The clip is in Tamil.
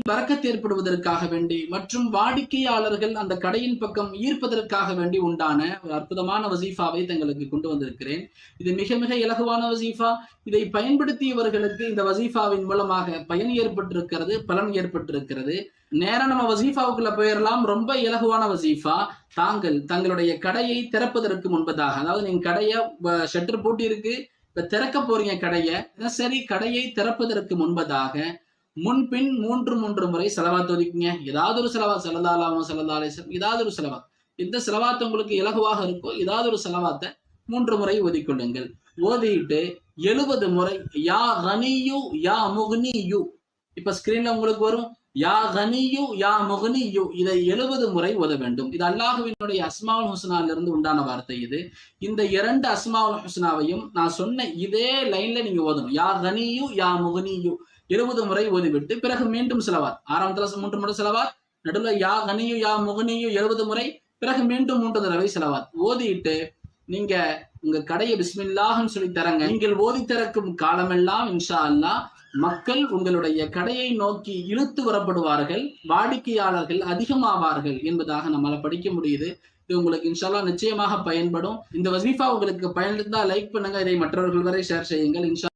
பரக்கத் ஏற்படுவதற்காக வேண்டி மற்றும் வாடிக்கையாளர்கள் அந்த கடையின் பக்கம் ஈர்ப்பதற்காக வேண்டி உண்டான ஒரு அற்புதமான வசீஃபாவை தங்களுக்கு கொண்டு வந்திருக்கிறேன். இது மிக மிக இலகுவான வசீஃபா. இதை பயன்படுத்தியவர்களுக்கு இந்த வசீஃபாவின் மூலமாக பயன் ஏற்பட்டிருக்கிறது, பலன் ஏற்பட்டிருக்கிறது. நேரம் நம்ம வசீஃபாவுக்குள்ள போயிடலாம். ரொம்ப இலகுவான வசீஃபா. தங்களுடைய கடையை திறப்பதற்கு முன்பதாக, அதாவது நீங்க கடையை ஷட்டர் பூட்டி இருக்கு, இப்ப திறக்க போறீங்க கடையை. சரி, கடையை திறப்பதற்கு முன்பதாக முன்பின் 3 முறை செலவாத் ஒதுக்குங்க. ஏதாவது ஒரு செலவாத், ஸல்லல்லாஹு அலைஹி வஸல்லம், ஏதாவது ஒரு செலவாத், எந்த செலவாத் உங்களுக்கு இலகுவாக இருக்கோ ஏதாவது ஒரு செலவாத்தை 3 முறை ஓதிக்கொள்ளுங்கள். ஓதிட்டு 70 முறை யா கனியு யா முக்னியு, இப்ப ஸ்கிரீன்ல உங்களுக்கு வரும் யா கனியு யா முக்னியு, இதை 70 முறை ஓத வேண்டும். இது அல்லாஹ்வினுடைய அஸ்மாவுல் ஹுஸ்னால இருந்து உண்டான வார்த்தை. இது இந்த 2 அஸ்மாவுல் ஹுஸ்னாவையும் நான் சொன்ன இதே லைன்ல நீங்க ஓதணும். யா கனியு யா முக்னியு 70 முறை ஓதிவிட்டு பிறகு மீண்டும் செலவாத். ஆரம்பத்துல 3 முறை செலவாத், நடுவில் யா கனியு யா முகனியு 70 முறை, பிறகு மீண்டும் 3 தடவை செலவாத் ஓதிட்டு நீங்க உங்க கடையை பிஸ்மில்லாஹ்னு சொல்லி தரங்க. நீங்கள் ஓதி திறக்கும் காலமெல்லாம் இன்ஷா அல்லாஹ் மக்கள் உங்களுடைய கடையை நோக்கி இழுத்து வரப்படுவார்கள், வாடிக்கையாளர்கள் அதிகமாவார்கள் என்பதாக நம்மளால படிக்க முடியுது. இது உங்களுக்கு இன்ஷா அல்லாஹ் நிச்சயமாக பயன்படும். இந்த வசீஃபா உங்களுக்கு பயன் இருந்தால் லைக் பண்ணுங்க, இதை மற்றவர்கள் வரை ஷேர் செய்யுங்கள். இன்ஷா